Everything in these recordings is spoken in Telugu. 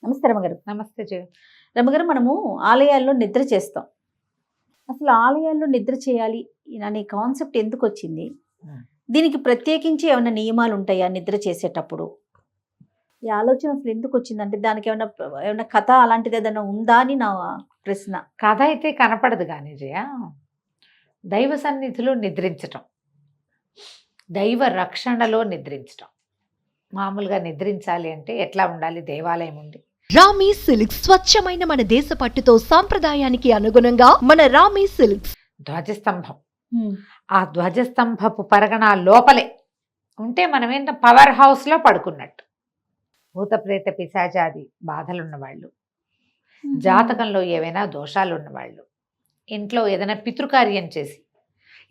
నమస్తే రమగారు. నమస్తే జయ. రమగారు, మనము ఆలయాల్లో నిద్ర చేస్తాం. అసలు ఆలయాల్లో నిద్ర చేయాలి అనే కాన్సెప్ట్ ఎందుకు వచ్చింది? దీనికి ప్రత్యేకించి ఏమైనా నియమాలు ఉంటాయా నిద్ర చేసేటప్పుడు? ఈ ఆలోచన అసలు ఎందుకు వచ్చిందంటే దానికి ఏమైనా కథ అలాంటిది ఏదైనా ఉందా అని నా ప్రశ్న. కథ అయితే కనపడదు కానీ జయ, దైవ సన్నిధిలో నిద్రించటం, దైవ రక్షణలో నిద్రించటం. మామూలుగా నిద్రించాలి అంటే ఎట్లా ఉండాలి? దేవాలయం ఉండి రామీ సిల్క్స్ స్వచ్ఛమైన మన దేశ పట్టుతో సాంప్రదాయానికి అనుగుణంగా మన రామీ సిల్క్స్. ధ్వజస్తంభం, ఆ ధ్వజస్తంభపు పరగణ లోపలే ఉంటే మనం ఏంటో పవర్ హౌస్లో పడుకున్నట్టు. భూత ప్రేత పిశాచాది బాధలున్నవాళ్ళు, జాతకంలో ఏవైనా దోషాలు ఉన్నవాళ్ళు, ఇంట్లో ఏదైనా పితృకార్యం చేసి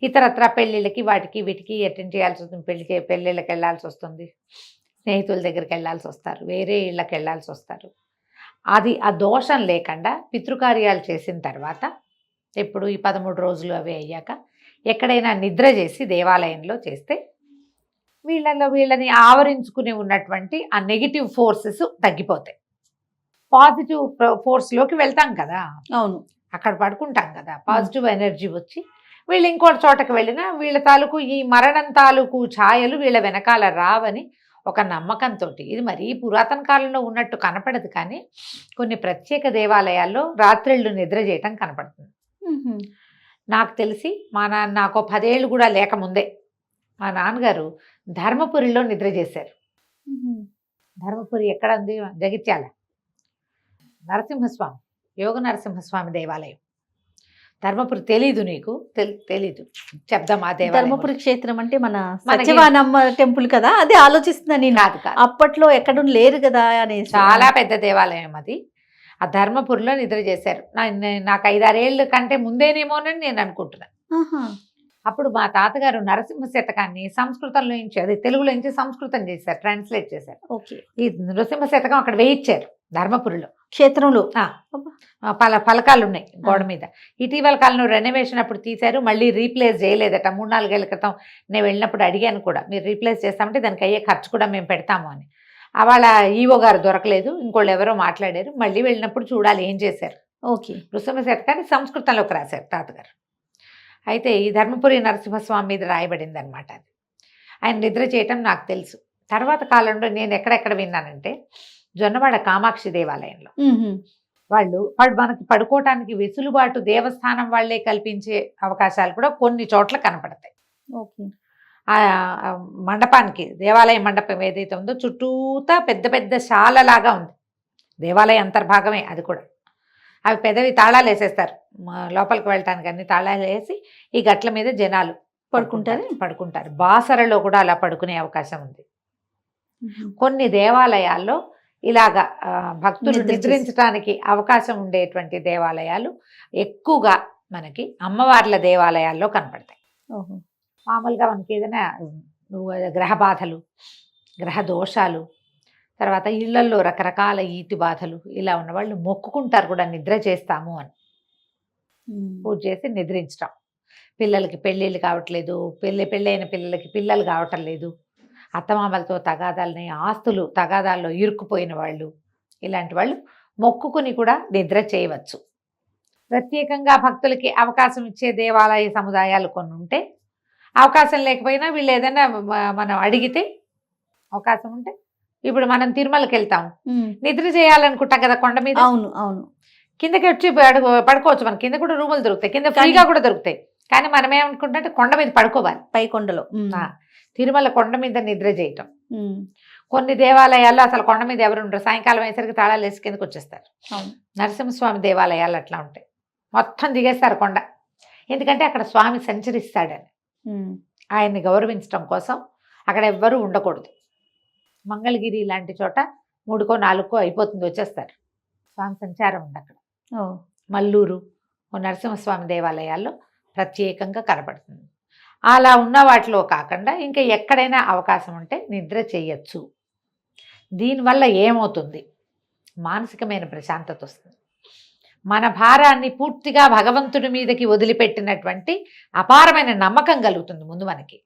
ఇతరత్ర పెళ్ళిళ్ళకి వాటికి వీటికి అటెండ్ చేయాల్సి వస్తుంది, పెళ్ళిళ్ళకి వెళ్ళాల్సి వస్తుంది, స్నేహితుల దగ్గరికి వెళ్ళాల్సి వస్తారు, వేరే ఇళ్ళకి వెళ్ళాల్సి వస్తారు. అది ఆ దోషం లేకుండా పితృకార్యాలు చేసిన తర్వాత ఇప్పుడు ఈ 13 రోజులు అవి అయ్యాక ఎక్కడైనా నిద్ర చేసి దేవాలయంలో చేస్తే వీళ్ళని ఆవరించుకుని ఉన్నటువంటి ఆ నెగిటివ్ ఫోర్సెస్ తగ్గిపోతాయి. పాజిటివ్ ఫోర్స్లోకి వెళ్తాం కదా. అవును, అక్కడ పడుకుంటాం కదా, పాజిటివ్ ఎనర్జీ వచ్చి వీళ్ళు ఇంకోటి చోటకి వెళ్ళినా వీళ్ళ తాలూకు ఈ మరణం తాలూకు ఛాయలు వీళ్ళ వెనకాల రావని ఒక నమ్మకంతో. ఇది మరీ పురాతన కాలంలో ఉన్నట్టు కనపడదు కానీ కొన్ని ప్రత్యేక దేవాలయాల్లో రాత్రిళ్ళు నిద్ర చేయటం కనపడుతుంది. నాకు తెలిసి నాకు 10 ఏళ్ళు కూడా లేకముందే మా నాన్నగారు ధర్మపురిలో నిద్ర చేశారు. ధర్మపురి ఎక్కడ ఉంది? జగిత్యాల. నరసింహస్వామి, యోగ నరసింహస్వామి దేవాలయం. ధర్మపురి తెలీదు నీకు? తెలీదు, చెప్దాం. ఆ దేవాలయం ధర్మపురి క్షేత్రం అంటే మన సత్యవానమ్మ టెంపుల్ కదా, అది ఆలోచిస్తున్నా నేను. కాదు, అప్పట్లో ఎక్కడ లేరు కదా అని. చాలా పెద్ద దేవాలయం అది. ఆ ధర్మపురిలో నిద్ర చేశారు. నాకు 5-6 ఏళ్ళ కంటే ముందేనేమోనని నేను అనుకుంటున్నాను. అప్పుడు మా తాతగారు నరసింహ శతకాన్ని సంస్కృతంలో నుంచి, అది తెలుగులో నుంచి సంస్కృతం చేశారు, ట్రాన్స్లేట్ చేశారు. ఓకే. ఈ నరసింహ శతకం అక్కడ వేయించారు ధర్మపురిలో, క్షేత్రంలో. పలకాలు ఉన్నాయి గోడ మీద. ఇటీవల కాలంలో రెనోవేషన్ అప్పుడు తీశారు, మళ్ళీ రీప్లేస్ చేయలేదట. 3-4 ఏళ్ల క్రితం నేను వెళ్ళినప్పుడు అడిగాను కూడా, మీరు రీప్లేస్ చేస్తామంటే దానికి అయ్యే ఖర్చు కూడా మేము పెడతాము అని. వాళ్ళ ఈవో గారు దొరకలేదు, ఇంకోళ్ళు ఎవరో మాట్లాడారు. మళ్ళీ వెళ్ళినప్పుడు చూడాలి ఏం చేశారు. ఓకే. నృసింహ శతకాన్ని సంస్కృతంలోకి రాశారు తాతగారు. అయితే ఈ ధర్మపురి నరసింహస్వామి మీద రాయబడింది అనమాట అది. ఆయన నిద్ర చేయటం నాకు తెలుసు. తర్వాత కాలంలో నేను ఎక్కడెక్కడ విన్నానంటే జొన్నవాడ కామాక్షి దేవాలయంలో వాళ్ళు మనకి పడుకోవటానికి వెసులుబాటు దేవస్థానం వాళ్లే కల్పించే అవకాశాలు కూడా కొన్ని చోట్ల కనపడతాయి. ఓకే. ఆ మండపానికి, దేవాలయ మండపం ఏదైతే ఉందో చుట్టూతా పెద్ద పెద్ద శాలలాగా ఉంది. దేవాలయ అంతర్భాగమే అది కూడా. అవి పెద్దవి తాళాలు వేసేస్తారు, లోపలికి వెళ్ళటానికి అన్ని తాళాలు వేసి ఈ గట్ల మీద జనాలు పడుకుంటారు. బాసరలో కూడా అలా పడుకునే అవకాశం ఉంది. కొన్ని దేవాలయాల్లో ఇలాగా భక్తులు నిద్రించడానికి అవకాశం ఉండేటువంటి దేవాలయాలు ఎక్కువగా మనకి అమ్మవార్ల దేవాలయాల్లో కనపడతాయి. మామూలుగా మనకి ఏదైనా గ్రహ బాధలు, గ్రహ దోషాలు, తర్వాత ఇళ్లల్లో రకరకాల ఈతి బాధలు ఇలా ఉన్నవాళ్ళు మొక్కుకుంటారు కూడా, నిద్ర చేస్తాము అని. పూజ చేసి నిద్రించటం. పిల్లలకి పెళ్ళిళ్ళు కావట్లేదు, పెళ్ళైన పిల్లలకి పిల్లలు కావటం లేదు, అత్తమామలతో తగాదాలని, ఆస్తులు తగాదాల్లో ఇరుక్కుపోయిన వాళ్ళు, ఇలాంటి వాళ్ళు మొక్కుకుని కూడా నిద్ర చేయవచ్చు. ప్రత్యేకంగా భక్తులకి అవకాశం ఇచ్చే దేవాలయ సముదాయాలు కొన్ని ఉంటే, అవకాశం లేకపోయినా వీళ్ళు ఏదైనా మనం అడిగితే అవకాశం ఉంటే, ఇప్పుడు మనం తిరుమలకి వెళ్తాం, నిద్ర చేయాలనుకుంటాం కదా కొండ మీద. అవును అవును. కిందకి వచ్చి పడుకోవచ్చు, మన కింద కూడా రూములు దొరుకుతాయి, కింద ఫ్రీగా కూడా దొరుకుతాయి. కానీ మనం ఏమనుకుంటే కొండ మీద పడుకోవాలి, పై కొండలో. తిరుమల కొండ మీద నిద్ర చేయటం. కొన్ని దేవాలయాల్లో అసలు కొండ మీద ఎవరు ఉండరు, సాయంకాలం అయ్యేసరికి తాళాలు వేసి కిందకి వచ్చేస్తారు. నరసింహస్వామి దేవాలయాలు అట్లా ఉంటాయి, మొత్తం దిగేస్తారు కొండ. ఎందుకంటే అక్కడ స్వామి సంచరిస్తాడని, ఆయన్ని గౌరవించడం కోసం అక్కడ ఎవ్వరూ ఉండకూడదు. మంగళగిరి లాంటి చోట 3కో 4కో అయిపోతుంది, వచ్చేస్తారు. స్వామి సంచారం ఉంది అక్కడ. మల్లూరు నరసింహస్వామి దేవాలయాల్లో ప్రత్యేకంగా కనపడుతుంది. అలా ఉన్న వాటిలో కాకుండా ఇంకా ఎక్కడైనా అవకాశం ఉంటే నిద్ర చేయొచ్చు. దీనివల్ల ఏమవుతుంది? మానసికమైన ప్రశాంతత వస్తుంది. మన భారాన్ని పూర్తిగా భగవంతుడి మీదకి వదిలిపెట్టినటువంటి అపారమైన నమ్మకం కలుగుతుంది. ముందు మనకి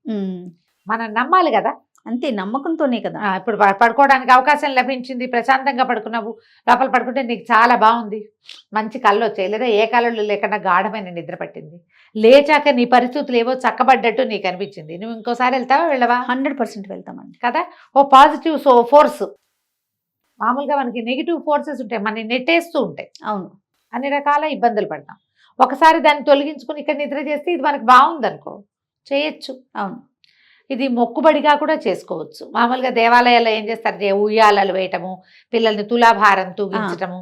మనం నమ్మాలి కదా, అంతే, నమ్మకంతోనే కదా. ఇప్పుడు పడుకోవడానికి అవకాశం లభించింది, ప్రశాంతంగా పడుకున్నావు, లోపల పడుకుంటే నీకు చాలా బాగుంది, మంచి కళ్ళు వచ్చాయి, లేదా ఏ కళ్ళు లేకుండా గాఢమైన నిద్ర పట్టింది, లేచాక నీ పరిస్థితులు ఏవో చక్కబడ్డట్టు నీకు అనిపించింది, నువ్వు ఇంకోసారి వెళ్తావా వెళ్ళవా? 100% వెళ్తామండి. కదా. O positive force. మామూలుగా మనకి నెగిటివ్ ఫోర్సెస్ ఉంటాయి, మనని నెట్టేస్తూ ఉంటాయి, అవును. అన్ని రకాల ఇబ్బందులు పడతాం. ఒకసారి దాన్ని తొలగించుకుని ఇక్కడ నిద్ర చేస్తే ఇది మనకు బాగుందనుకో చేయొచ్చు. అవును. ఇది మొక్కుబడిగా కూడా చేసుకోవచ్చు. మామూలుగా దేవాలయాల్లో ఏం చేస్తారు, ఉయ్యాలలు వేయటము, పిల్లల్ని తులాభారం తూగించటము,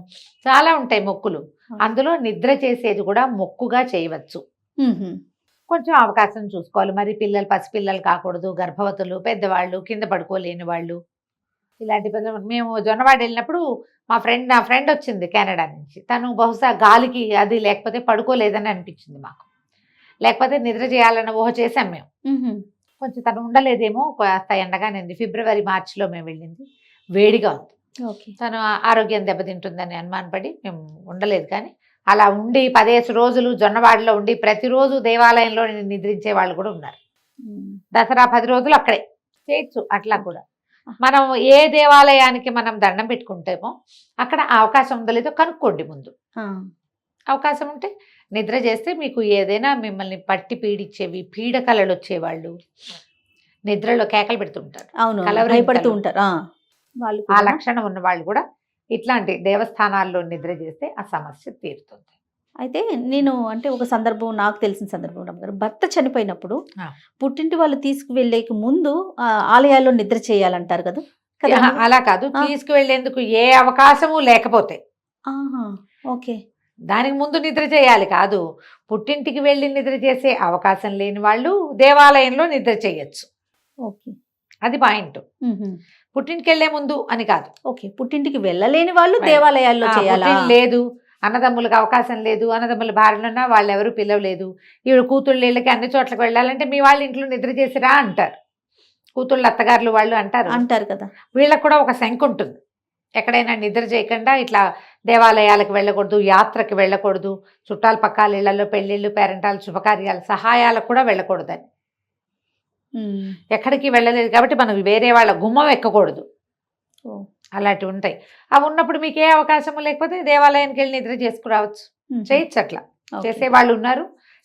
చాలా ఉంటాయి మొక్కులు. అందులో నిద్ర చేసేది కూడా మొక్కుగా చేయవచ్చు. కొంచెం అవకాశం చూసుకోవాలి. మరి పిల్లలు పసిపిల్లలు కాకూడదు, గర్భవతులు, పెద్దవాళ్ళు, కింద పడుకోలేని వాళ్ళు, ఇలాంటి పిల్లలు. మేము జొన్నవాడ వెళ్ళినప్పుడు నా ఫ్రెండ్ వచ్చింది కెనడా నుంచి. తను బహుశా గాలికి అది లేకపోతే పడుకోలేదని అనిపించింది మాకు, లేకపోతే నిద్ర చేయాలన్న ఊహ చేసాం మేము. కొంచెం తను ఉండలేదేమో, కాస్త ఎండగానే ఫిబ్రవరి మార్చిలో మేము వెళ్ళింది, వేడిగా ఉంది. ఓకే. తను ఆరోగ్యం దెబ్బతింటుందని అనుమానపడి మేము ఉండలేదు. కానీ అలా ఉండి 15 రోజులు జొన్నవాడలో ఉండి ప్రతిరోజు దేవాలయంలో నిద్రించే వాళ్ళు కూడా ఉన్నారు. దసరా 10 రోజులు అక్కడే చేయొచ్చు. అట్లా కూడా మనం ఏ దేవాలయానికి మనం దండం పెట్టుకుంటామో అక్కడ అవకాశం ఉందో లేదో కనుక్కోండి ముందు. అవకాశం ఉంటే నిద్ర చేస్తే మీకు ఏదైనా మిమ్మల్ని పట్టి పీడించేవి, పీడకలలు వచ్చేవాళ్ళు, నిద్రలో కేకలు పెడుతుంటారు, అవును, కలవరింతలు, భయపడుతూ ఉంటారు, వాళ్ళు ఆ లక్షణం ఉన్న వాళ్ళు కూడా ఇట్లాంటి దేవస్థానాల్లో నిద్ర చేస్తే ఆ సమస్య తీరుతుంది. అయితే నేను అంటే ఒక సందర్భం, నాకు తెలిసిన సందర్భం, రమ్మగారు, భర్త చనిపోయినప్పుడు పుట్టింటి వాళ్ళు తీసుకువెళ్ళేకి ముందు ఆలయాల్లో నిద్ర చేయాలంటారు కదా. అలా కాదు, తీసుకువెళ్లేందుకు ఏ అవకాశము లేకపోతే ఓకే, దానికి ముందు నిద్ర చేయాలి కాదు. పుట్టింటికి వెళ్ళి నిద్ర చేసే అవకాశం లేని వాళ్ళు దేవాలయంలో నిద్ర చేయొచ్చు. ఓకే, అది పాయింట్. పుట్టింటికి వెళ్లే ముందు అని కాదు. ఓకే, పుట్టింటికి వెళ్ళలేని వాళ్ళు దేవాలయాల్లో చేయాలి. లేదు, అన్నదమ్ములకు అవకాశం లేదు, అన్నదమ్ముల భార్యలున్నా వాళ్ళు ఎవరు పిలవలేదు, ఈవిడ కూతుళ్ళ ఇళ్ళకి అన్ని చోట్లకి వెళ్ళాలంటే మీ వాళ్ళ ఇంట్లో నిద్ర చేసిరా అంటారు. కూతుళ్ళు అత్తగారులు వాళ్ళు అంటారు కదా. వీళ్ళకి కూడా ఒక శంక ఉంటుంది, ఎక్కడైనా నిద్ర చేయకుండా ఇట్లా దేవాలయాలకు వెళ్ళకూడదు, యాత్రకి వెళ్ళకూడదు, చుట్టాల పక్కాల ఇళ్లలో పెళ్ళిళ్ళు, పేరెంటాలు, శుభకార్యాలు, సహాయాలకు కూడా వెళ్ళకూడదని. ఎక్కడికి వెళ్ళలేదు కాబట్టి మనం వేరే వాళ్ళ గుమ్మం ఎక్కకూడదు, అలాంటివి ఉంటాయి. అవి ఉన్నప్పుడు మీకు ఏ అవకాశము లేకపోతే దేవాలయానికి వెళ్ళి నిద్ర చేసుకురావచ్చు, చేయొచ్చు. అట్లా చేసేవాళ్ళు ఉన్నారు,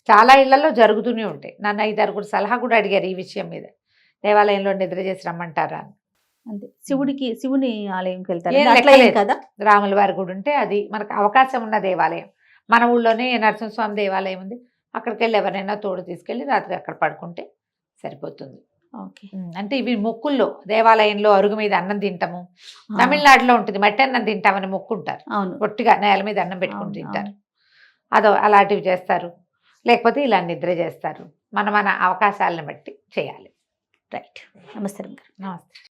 చాలా ఇళ్లలో జరుగుతూనే ఉంటాయి. నన్ను 5-6 సలహా కూడా అడిగారు ఈ విషయం మీద, దేవాలయంలో నిద్ర చేసి రమ్మంటారా అని. అంతే, శివుని ఆలయంకి వెళ్తారు కదా. రాముల వారి గుడి ఉంటే అది మనకు అవకాశం ఉన్న దేవాలయం. మన ఊళ్ళోనే నరసింహస్వామి దేవాలయం ఉంది, అక్కడికి వెళ్ళి ఎవరైనా తోడు తీసుకెళ్ళి రాత్రి అక్కడ పడుకుంటే సరిపోతుంది. ఓకే. అంటే ఇవి మొక్కుల్లో దేవాలయంలో అరుగు మీద అన్నం తింటాము. తమిళనాడులో ఉంటుంది, మట్టి అన్నం తింటామని మొక్కుంటారు, పొట్టిగా నేల మీద అన్నం పెట్టుకుని తింటారు. అలాంటివి చేస్తారు. లేకపోతే ఇలా నిద్ర చేస్తారు. మన అవకాశాలను బట్టి చేయాలి. రైట్. నమస్తే. నమస్తే.